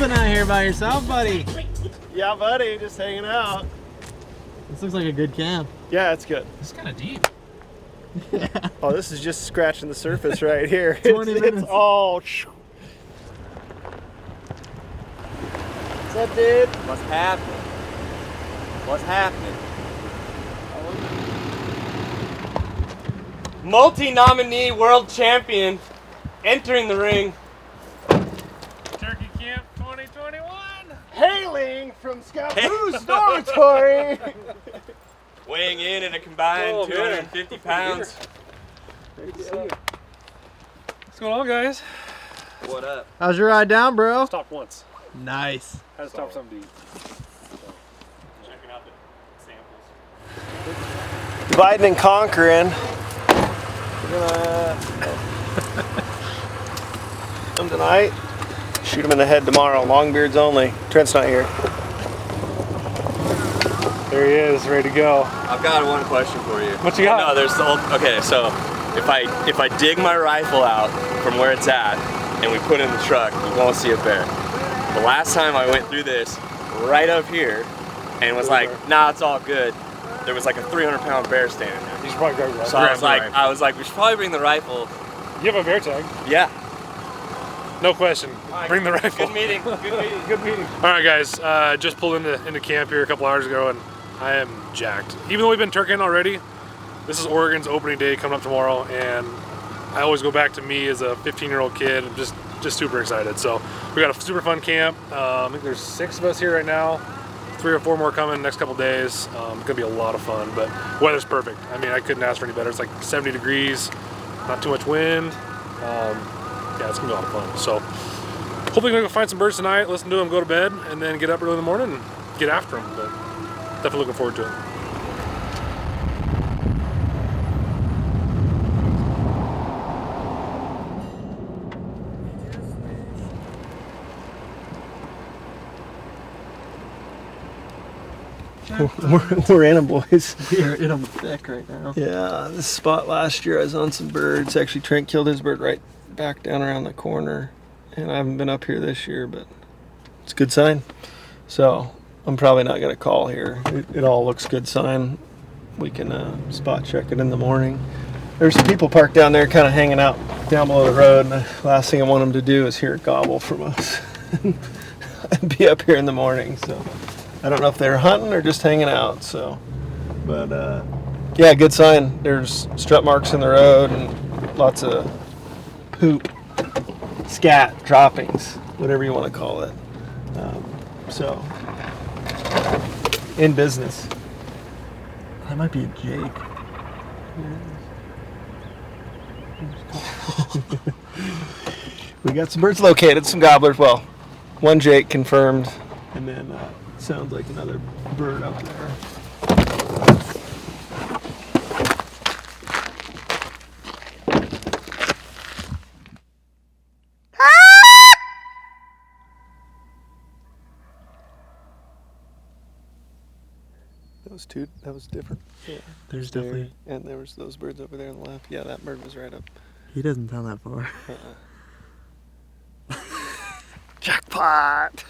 Nothing out here by yourself, buddy. Yeah, buddy, just hanging out. This looks like a good camp. Yeah, it's good. It's kind of deep. Yeah. Oh, this is just scratching the surface right here. 20 minutes. It's all. What's up, dude? What's happening? What's happening? Multi-nominee world champion entering the ring. Turkey Camp 2021. Hailing from Scapoo's Dormitory. Weighing in at a combined 250 pounds. What's going on, guys? What up? How's your ride down, bro? Stopped once. Nice. Had to stop something to eat. Checking out the samples. Dividing and conquering. We're gonna come tonight. Shoot him in the head tomorrow. Longbeards only. Trent's not here. There he is, ready to go. I've got one question for you. What you got? No, there's the whole. Okay, so if I dig my rifle out from where it's at and we put it in the truck, you won't see a bear. The last time I went through this, right up here, and was like, nah, it's all good. There was like a 300-pound bear standing there. You should probably grab your So I was like, we should probably bring the rifle. You have a bear tag. Yeah. No question. Right. Bring the rifle. Good meeting. Good meeting. Good meeting. All right, guys. Just pulled into camp here a couple hours ago, and I am jacked. Even though we've been turkeying already, this is Oregon's opening day coming up tomorrow, and I always go back to me as a 15-year-old kid. I'm just super excited. So we got a super fun camp. I think there's 6 of us here right now. 3 or 4 more coming next couple days. Gonna be a lot of fun, but weather's perfect. I mean, I couldn't ask for any better. It's like 70 degrees, not too much wind. Yeah, it's gonna be a lot of fun. So hopefully we're gonna go find some birds tonight, listen to them, go to bed, and then get up early in the morning and get after them. But definitely looking forward to it. We're in them, boys. We are in them thick right now. Yeah, this spot last year I was on some birds. Actually, Trent killed his bird right back down around the corner. And I haven't been up here this year, but it's a good sign. So I'm probably not going to call here. It all looks good sign. We can spot check it in the morning. There's some people parked down there kind of hanging out down below the road. And the last thing I want them to do is hear a gobble from us. And be up here in the morning. So I don't know if they're hunting or just hanging out. So, but yeah, good sign. There's strut marks in the road and lots of poop, scat, droppings, whatever you want to call it. So, in business. That might be a Jake. We got some birds located, some gobblers. Well, one Jake confirmed, and then sounds like another bird up there. That was different. Yeah. There's definitely. And there was those birds over there on the left. Yeah, that bird was right up. He doesn't sound that far. Jackpot!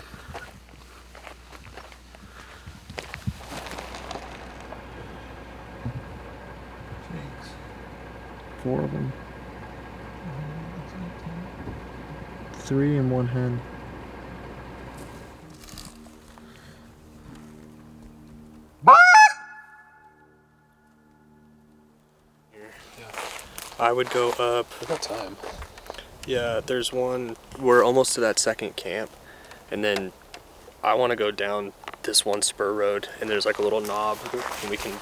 Thanks. 4 of them. 3 and 1 hen. I would go up. We got time. Yeah, there's one. We're almost to that second camp, and then I want to go down this one spur road, and there's like a little knob, and we can.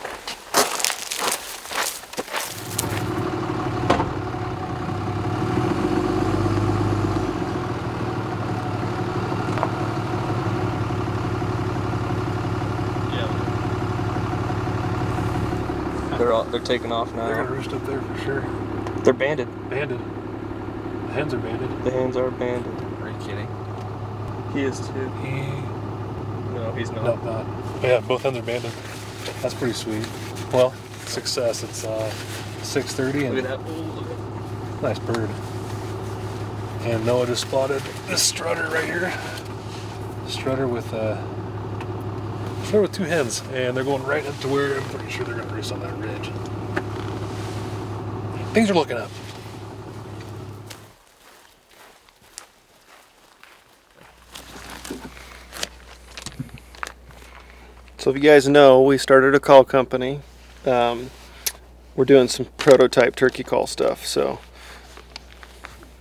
They're taking off now. They're gonna roost up there for sure. They're banded. Banded. The hens are banded. The hens are banded. Are you kidding? He is too. No, he's not. No, not. But yeah, both hens are banded. That's pretty sweet. Well, success. It's 6:30 and Look at that. Ooh, look at nice bird. And Noah just spotted this strutter right here. Strutter with 2 hens, and they're going right up to where I'm pretty sure they're going to roost on that ridge. Things are looking up. So if you guys know, we started a call company. We're doing some prototype turkey call stuff, so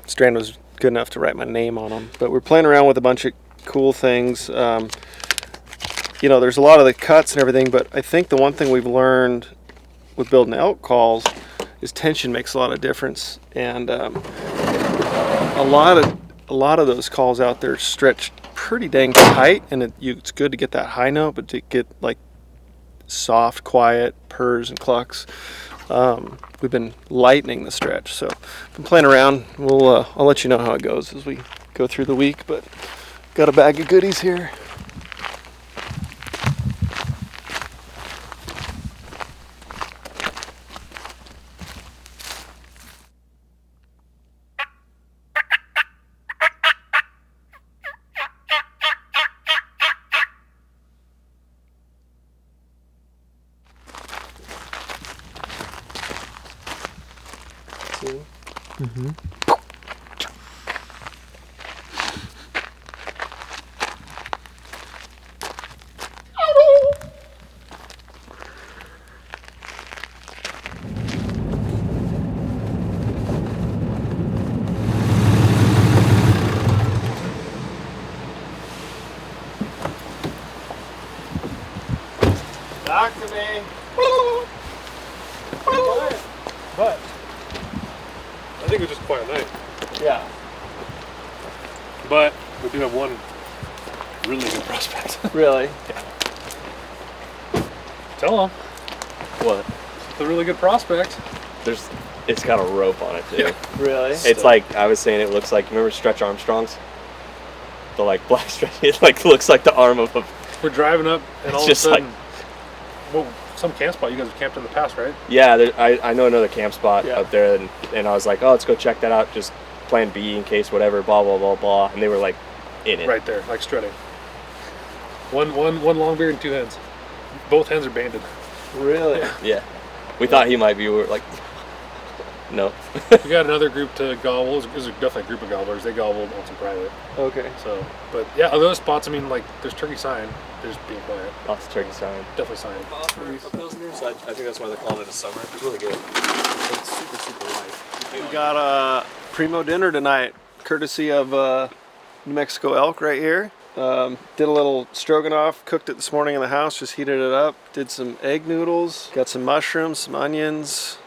Strand was good enough to write my name on them. But we're playing around with a bunch of cool things. You know, there's a lot of the cuts and everything, but I think the one thing we've learned with building elk calls is tension makes a lot of difference, and a lot of those calls out there stretch pretty dang tight, and it's good to get that high note, but to get like soft, quiet purrs and clucks, we've been lightening the stretch. So been playing around. I'll let you know how it goes as we go through the week, but got a bag of goodies here. Mm-hmm. Talk to me. But I think it was just a quiet night. Yeah. But we do have one really good prospect. Really? Tell them. What? It's a really good prospect. It's got a rope on it too. Yeah. Really? It's like I was saying. It looks like, remember Stretch Armstrong's? The like black stretch. It like looks like the arm of a. We're driving up, and It's all of a just sudden, well, some camp spot you guys have camped in the past, right? Yeah, I know another camp spot Yeah. up there, and I was like, oh, let's go check that out. Just plan B in case whatever. Blah blah blah blah. And they were like, in it. Right there, like strutting. One long beard and 2 hens. Both hens are banded. Really? Yeah. We thought he might be. We were like, no. We got another group to gobble. It was definitely a group of gobblers. They gobbled on some private. Okay. So, but yeah, other those spots, I mean, like, there's turkey sign. There's being quiet. Lots of turkey sign. Definitely sign. So I think that's why they're calling it a summer. It's really good. It's super, super light. We got a primo dinner tonight, courtesy of New Mexico elk right here. Did a little stroganoff, cooked it this morning in the house, just heated it up. Did some egg noodles, got some mushrooms, some onions.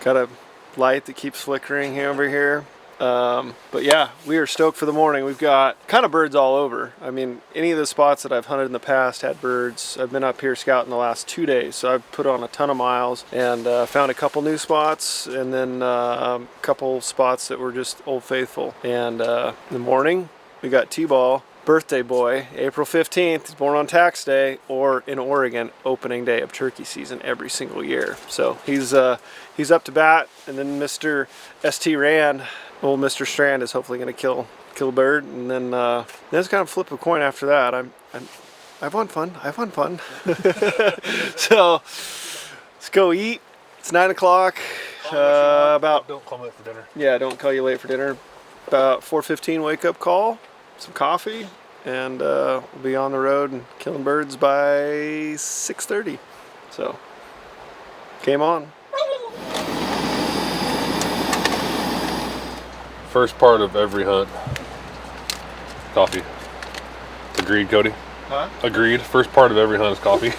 Got a light that keeps flickering here over here. But yeah, we are stoked for the morning. We've got kind of birds all over. I mean, any of the spots that I've hunted in the past had birds. I've been up here scouting the last 2 days, so I've put on a ton of miles and found a couple new spots, and then a couple spots that were just Old Faithful. And in the morning, we got T-Ball, birthday boy, April 15th, he's born on tax day, or in Oregon, opening day of turkey season every single year. So he's up to bat, and then Mr. ST Rand, old Mr. Strand, is hopefully going to kill a bird, and then it's kind of flip a coin after that. I've won fun. So let's go eat. It's 9 o'clock. About Don't call me late for dinner. yeah, don't call you late for dinner. About 4:15 wake up call, some coffee, and we'll be on the road and killing birds by 6:30. So game on. First part of every hunt. Coffee. Agreed, Cody? Huh? Agreed. First part of every hunt is coffee.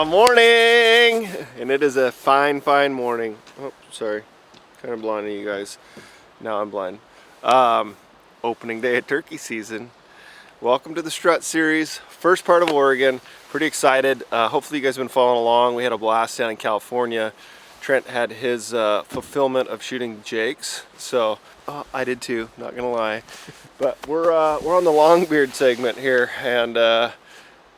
Morning, and it is a fine morning. Oh, sorry, kind of blinding you guys. Now I'm blind. Opening day of turkey season. Welcome to the Strut series, first part of Oregon. Pretty excited. Hopefully you guys have been following along. We had a blast down in California. Trent had his fulfillment of shooting jakes, so I did too, not gonna lie. But we're on the longbeard segment here, and we're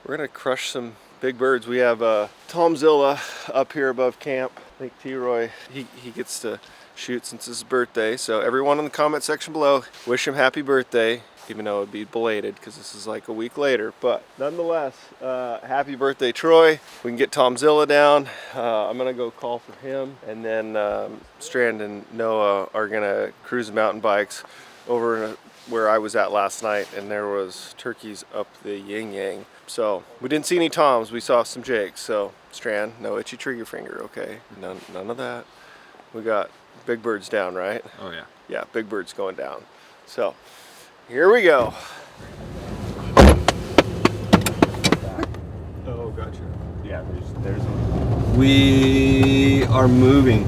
gonna crush some big birds. We have Tomzilla up here above camp. I think T-Roy, he gets to shoot since it's his birthday. So everyone in the comment section below, wish him happy birthday. even though it'd be belated because this is like a week later. But nonetheless, happy birthday, Troy. We can get Tom Zilla down. I'm gonna go call for him, and then Strand and Noah are gonna cruise the mountain bikes over where I was at last night, and there was turkeys up the yin yang. So we didn't see any toms, we saw some jakes. So Strand, no itchy trigger finger, okay? None of that. We got big birds down, right? Oh yeah. Yeah, big birds going down. So here we go. Oh, gotcha. Yeah, there's one. We are moving.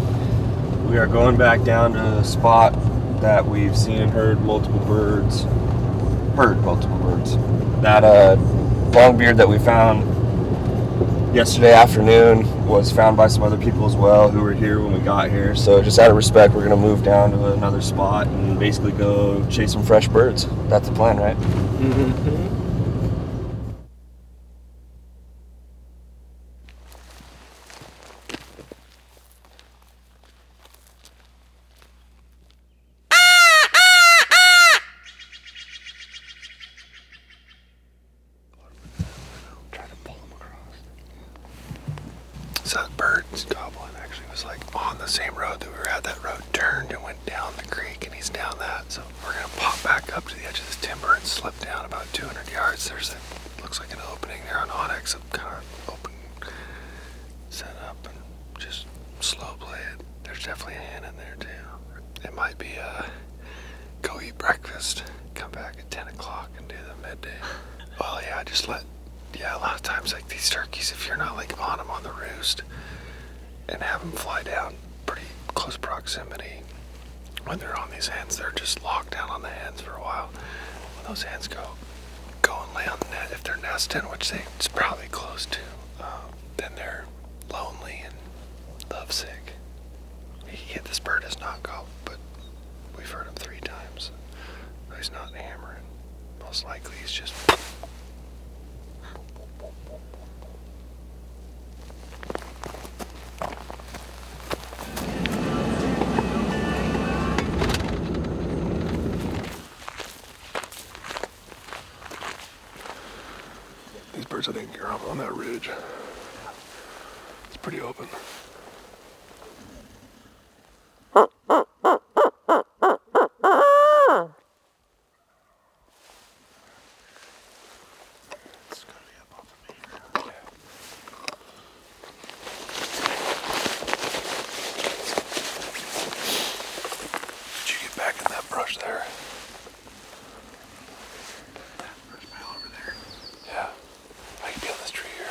We are going back down to a spot that we've seen and heard multiple birds. That longbeard that we found yesterday afternoon was found by some other people as well who were here when we got here. So just out of respect, we're gonna move down to another spot and basically go chase some fresh birds. That's the plan, right? Mm-hmm. So that bird's gobbling actually was like on the same road that we were at. That road turned and went down the creek, and he's down that. So we're gonna pop back up to the edge of this timber and slip down about 200 yards. There's a, looks like an opening there on Onyx, a kind of open set up, and just slow play it. There's definitely a hen in there too. It might be go eat breakfast, come back at 10 o'clock and do the midday. Well, yeah, a lot of times like these turkeys, if you're not like on them on the roost and have them fly down pretty close proximity, when they're on these hens, they're just locked down on the hens for a while. When those hens go and lay on the net, if they're nesting, which it's probably close to, then they're lonely and lovesick. This bird has not gobbled, but we've heard him 3 times. He's not hammering. Most likely he's just... These birds, I think, are up on that ridge. It's pretty open. It's gonna be up off of me. Yeah. Did you get back in that brush there? That brush pile over there. Yeah. I can be on this tree here.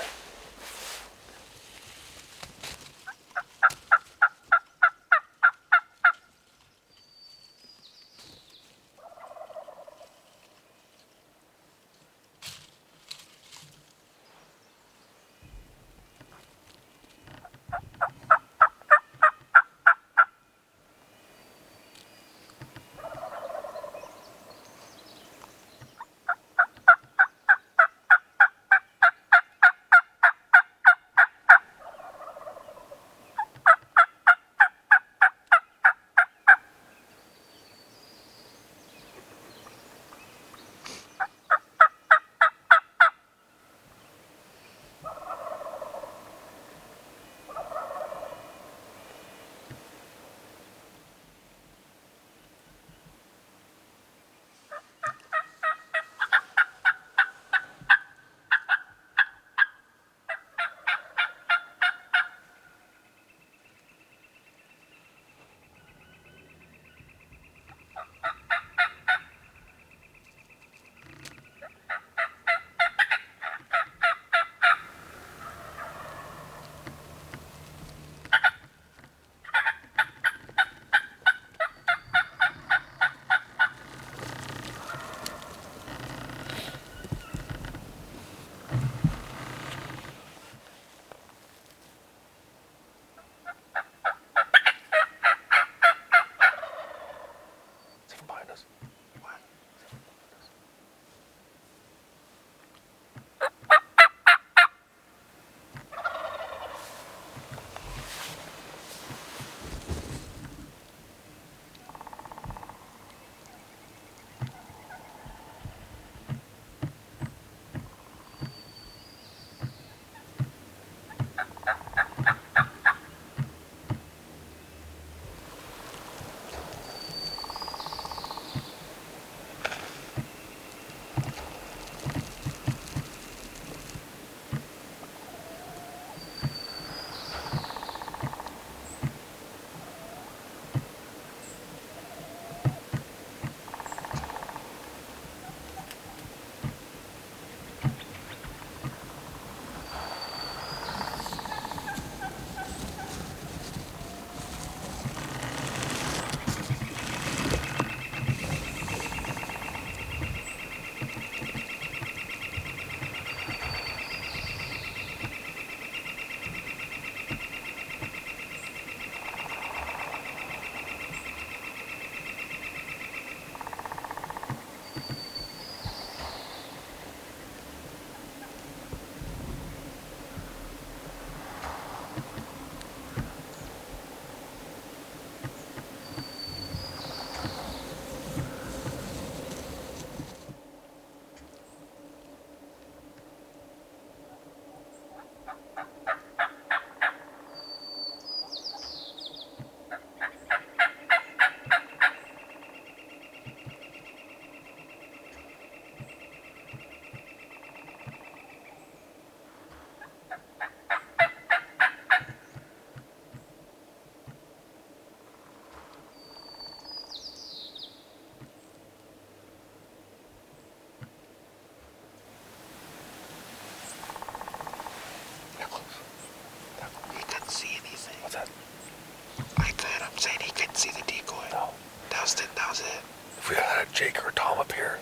had Jake or Tom up here.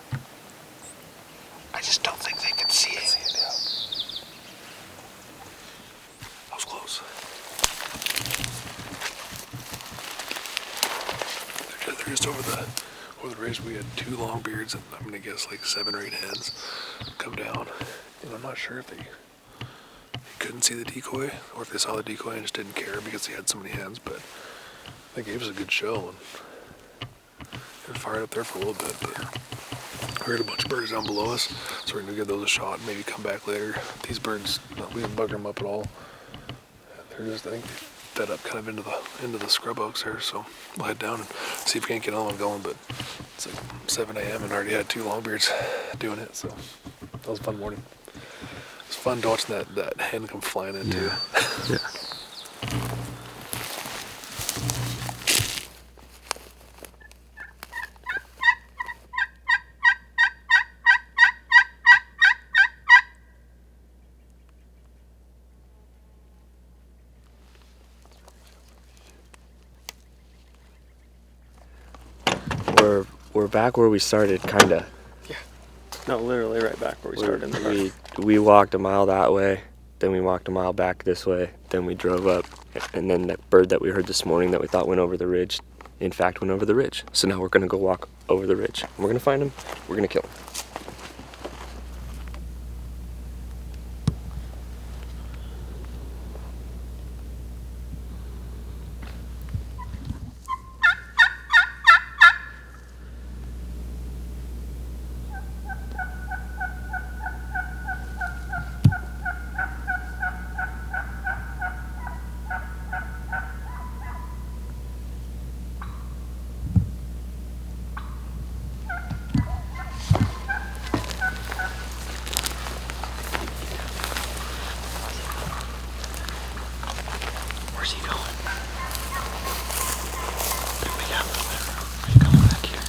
I just don't think they can see it. That was close. They're just over the ridge. We had 2 long beards and I'm gonna guess like 7 or 8 hens come down. And I'm not sure if they couldn't see the decoy or if they saw the decoy and just didn't care because they had so many hens, but they gave us a good show and it fired up there for a little bit. But we heard a bunch of birds down below us, so we're gonna give those a shot and maybe come back later. These birds, we didn't bugger them up at all. They're just, I think, fed up kind of into the scrub oaks there, so we'll head down and see if we can't get another one going. But it's like 7 a.m. and already had 2 longbeards doing it, so that was a fun morning. It was fun watching that hen come flying in too. Yeah. We're back where we started, kinda. No, literally right back where we started in the park. We walked a mile that way, then we walked a mile back this way, then we drove up, and then that bird that we heard this morning that we thought went over the ridge, in fact went over the ridge. So now we're gonna go walk over the ridge. We're gonna find him, we're gonna kill him. Where's he going? We got a little bit of room. Are you coming back here?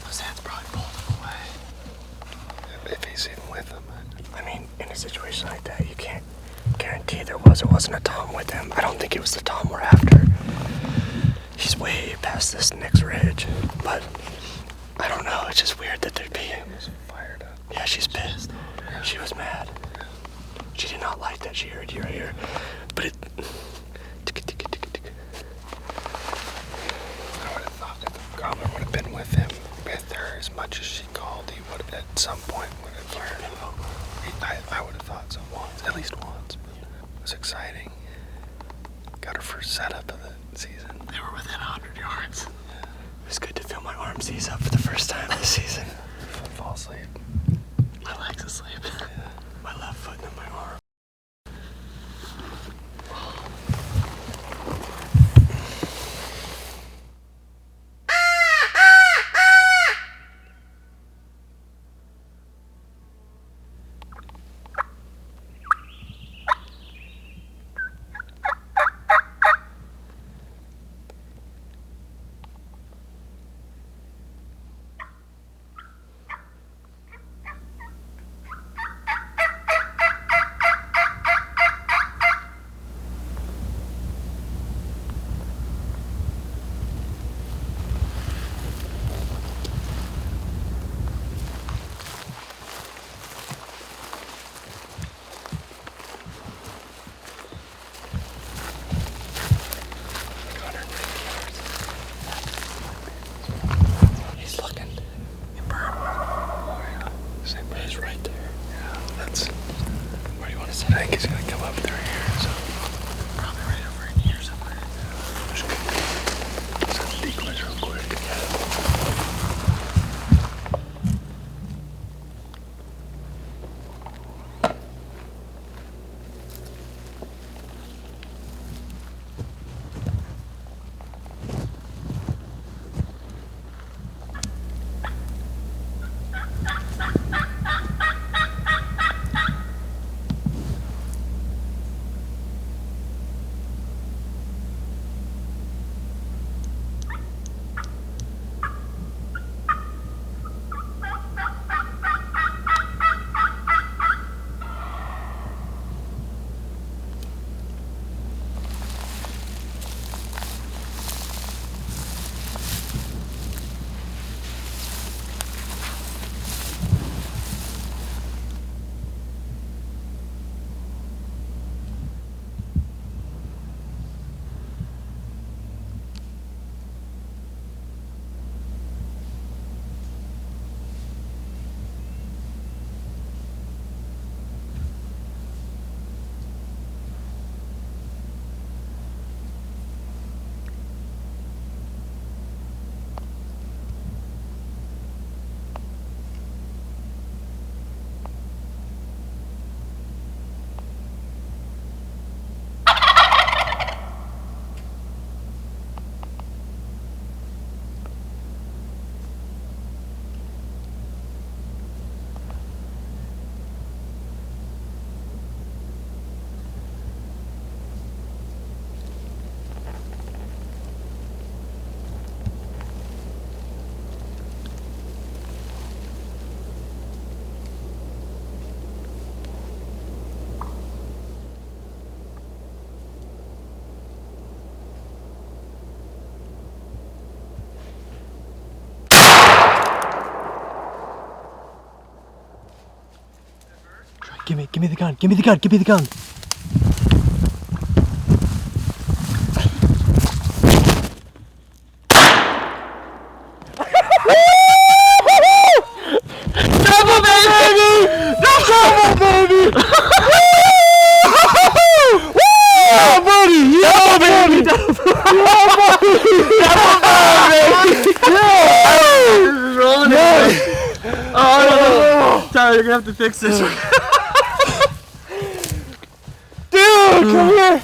Those hands probably pulled him away. If he's even with them. I mean, in a situation like that, you can't guarantee there wasn't a tom with him. I don't think it was the tom we're after. He's way past this next ridge, but I don't know. It's just weird that there'd be. Fired up. Yeah, she's pissed. She was mad. She did not like that she heard you right here, but it. I would have thought if the gobbler would have been with him, with her as much as she called, he would have at some point would have fired him over. I would have thought so once, at least once. It was exciting. Got her first setup of the season. They were within 100 yards. It was good to feel my arm seize up for the first time this season. Fall asleep. My legs asleep. My left foot and then my arm. give me the gun, give me the gun, give me the gun. Double baby! Double baby! Yeah, buddy! Yeah, baby! Double baby! Oh, Tyler, you're gonna have to fix this one. Dude, come here!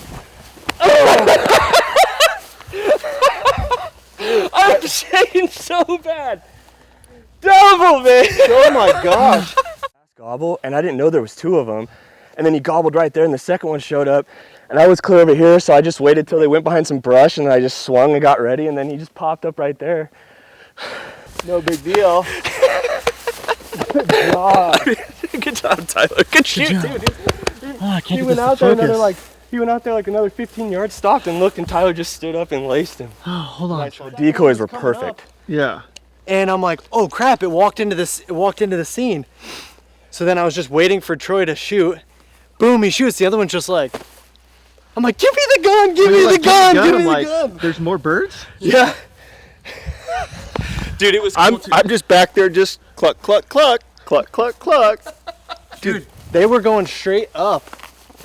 I'm shaking so bad. Double, man! Oh my gosh. Gobble, and I didn't know there was 2 of them. And then he gobbled right there, and the second one showed up. And I was clear over here, so I just waited till they went behind some brush, and I just swung and got ready, and then he just popped up right there. No big deal. Good job. Good job, Tyler. Good shoot, dude. He went out there like another 15 yards, stopped and looked, and Tyler just stood up and laced him. Oh, hold on. The decoys were perfect. Yeah. And I'm like, oh crap, it walked into the scene. So then I was just waiting for Troy to shoot. Boom, he shoots. The other one's just like, I'm like, give me the gun, give me the gun, give me the gun. There's more birds? Yeah. Dude, it was cool. I'm just back there just cluck, cluck, cluck, cluck, cluck, cluck. Dude, they were going straight up.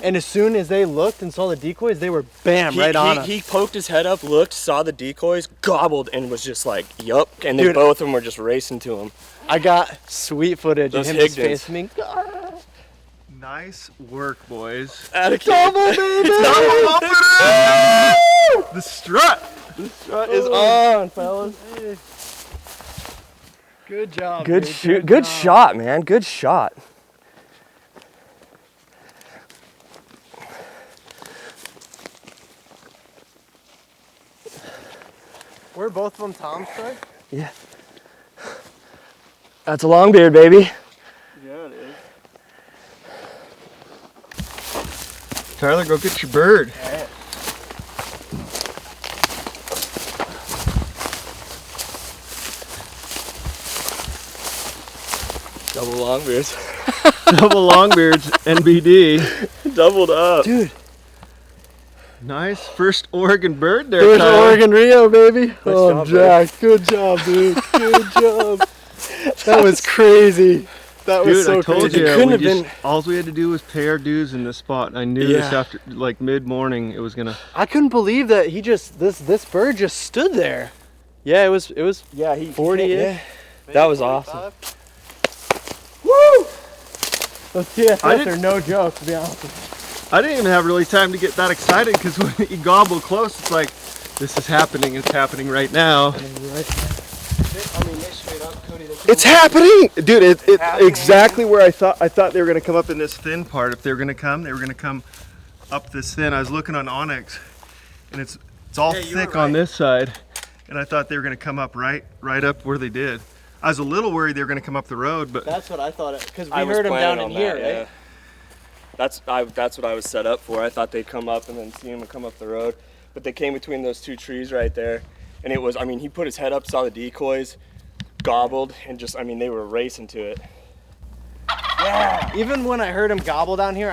And as soon as they looked and saw the decoys, they were bam, right on us. He poked his head up, looked, saw the decoys, gobbled, and was just like, yup. And then both of them were just racing to him. I got sweet footage of him just facing me. Nice work, boys. Double, baby! The strut! The strut is on, fellas. Good job. Good shoot. Good shot, man. Good shot. Were both of them Tom's, Troy? Yeah. That's a longbeard, baby. Yeah, it is. Tyler, go get your bird. Double longbeards. Double longbeards, NBD. Doubled up. Dude. Nice. First Oregon bird there, There's Tyler. Oregon Rio, baby. job, Jack. Good job, dude. Good job. That was crazy. That was Dude, so I told crazy. you, It couldn't we have been. all we had to do was pay our dues in this spot. I knew this after, like mid-morning, it was gonna. I couldn't believe that he just this bird just stood there. Yeah, it was Yeah, he 40-ish. Yeah. That was awesome. Woo! Those TSS I didn't- are no joke, to be honest with you. I didn't even have really time to get that excited because when you gobble close, it's like, this is happening. It's happening right now. It's happening, dude. It's exactly where I thought they were gonna come up in this thin part. If they were gonna come up this thin. I was looking on Onyx, and it's all thick on this side, and I thought they were gonna come up right up where they did. I was a little worried they were gonna come up the road, but That's what I thought, because we I was heard him down planning in on here, that, right? That's what I was set up for. I thought they'd come up and then see him come up the road, but they came between those 2 trees right there, and it was. I mean, he put his head up, saw the decoys, gobbled, and just. I mean, they were racing to it. Yeah. Even when I heard him gobble down here,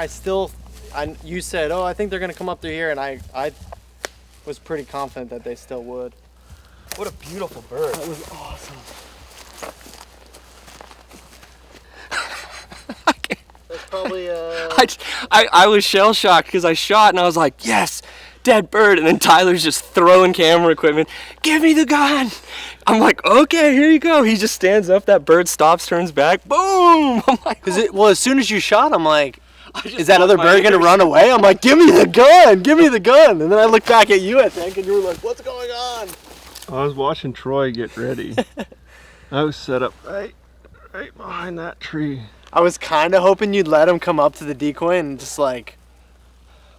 you said, oh, I think they're gonna come up through here, and I was pretty confident that they still would. What a beautiful bird. That was awesome. That's probably I was shell shocked because I shot and I was like, yes, dead bird. And then Tyler's just throwing camera equipment. Give me the gun. I'm like, okay, here you go. He just stands up. That bird stops, turns back. Boom. I'm like, as soon as you shot, I'm like, just is that lost other my bird gonna ears. run away? I'm like, give me the gun, give me the gun. And then I looked back at you, I think, and you were like, what's going on? I was watching Troy get ready. I was set up right behind that tree. I was kind of hoping you'd let him come up to the decoy and just like.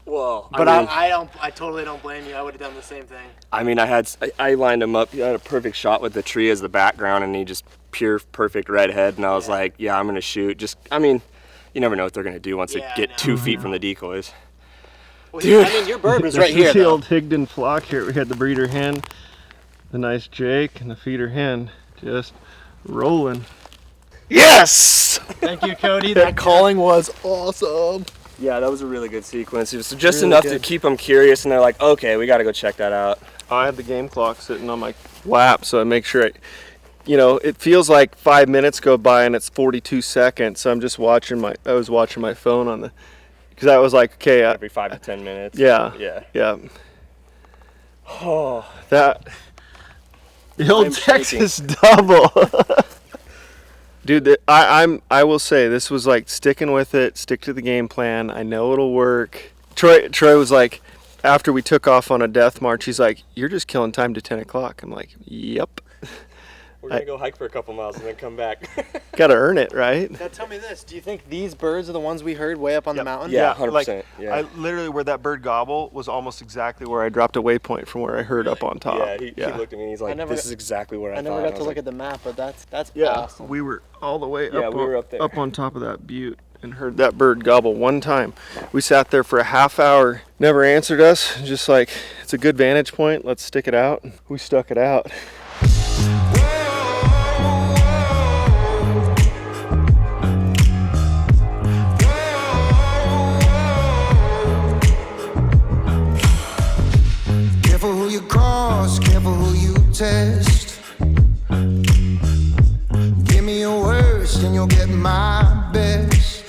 Well, But I totally don't blame you. I would have done the same thing. I mean, I lined him up. He had a perfect shot with the tree as the background, and he just pure perfect redhead. And I was like, yeah, I'm gonna shoot. Just, I mean, you never know what they're gonna do once they get 2 feet from the decoys. Well, dude, I mean, your bird was right This here. is the Though. old Higdon flock here. We had the breeder hen, the nice Jake, and the feeder hen just rolling. Yes! Thank you, Cody. That calling was awesome. Yeah, that was a really good sequence. It was just enough to keep them curious, and they're like, okay, we gotta go check that out. I had the game clock sitting on my lap, so I make sure it feels like 5 minutes go by and it's 42 seconds. So I'm just I was watching my phone on because I was like, okay. Every 5 to 10 minutes. Yeah. Yeah. Yeah. Oh, The old I'm Texas double. Dude, I will say this was like sticking with it, stick to the game plan. I know it'll work. Troy was like, after we took off on a death march, he's like, "You're just killing time to 10 o'clock." I'm like, "Yep." we're gonna go hike for a couple miles and then come back. Gotta earn it, right? Now tell me this: do you think these birds are the ones we heard way up on the mountain? Yeah, 100%. Yeah. I literally where that bird gobble was almost exactly where I dropped a waypoint from where I heard up on top. Yeah, he looked at me and he's like, "This is exactly where I thought." I never got to look at the map, but that's Yeah, awesome. we were all the way Yeah, we were up there. up on top of that butte and heard that bird gobble one time. We sat there for a half hour, never answered us, just like, it's a good vantage point, let's stick it out. We stuck it out. Careful who you cross, careful who you test. Give me your worst and you'll get my best.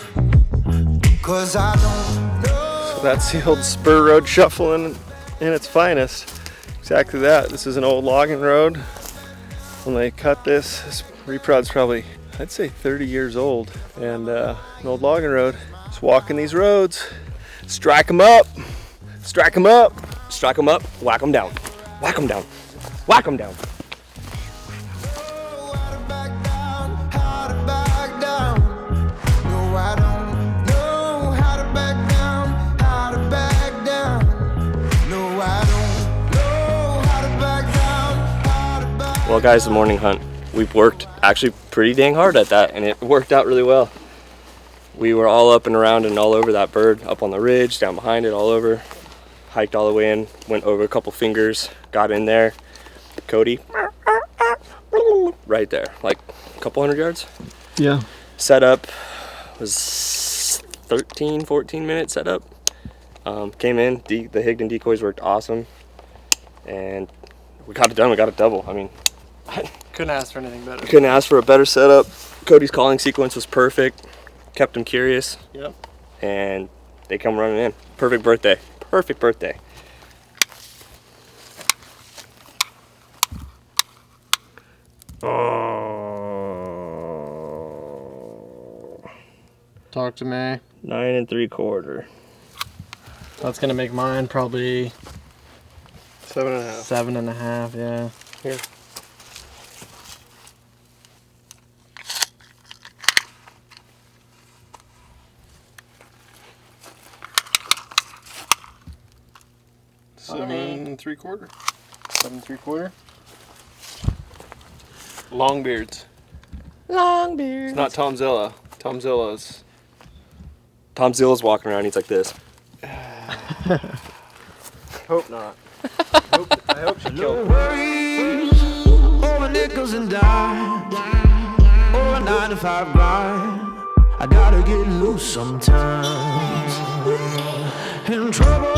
'Cause I don't know. So that's the old spur road shuffle in its finest. Exactly that. This is an old logging road. When they cut this reprod's probably, I'd say 30 years old. And an old logging road. Just walking these roads. Strike them up. Strike them up. Strike them up, whack them down. Whack them down. Whack them down. How to back down, how to back down. No, I don't know how to back down, how to back down. No, I don't know how to back down, how to back. Well, guys, the morning hunt. We've worked actually pretty dang hard at that, and it worked out really well. We were all up and around and all over that bird, up on the ridge, down behind it, all over. Hiked all the way in, went over a couple fingers, got in there. Cody, right there, like a couple 100 yards. Yeah. Setup was 13, 14 minute setup. Came in, the Higdon decoys worked awesome, and we got it done. We got a double. I mean, Couldn't ask for anything better. couldn't ask for a better setup. Cody's calling sequence was perfect, kept him curious. Yep. And they come running in. Perfect birthday. Perfect birthday. Talk to me. 9 3/4. That's gonna make mine probably 7.5. 7.5. Yeah. Here. Seven 3/4. 7 3/4. Longbeards. Longbeard. It's not Tom Zilla. Tom Zilla's. Tom Zilla's walking around, he's like this. Hope not. I hope she killed him. Worries over nickels and dimes, or a 9 to 5 grind. I gotta get loose sometimes. In trouble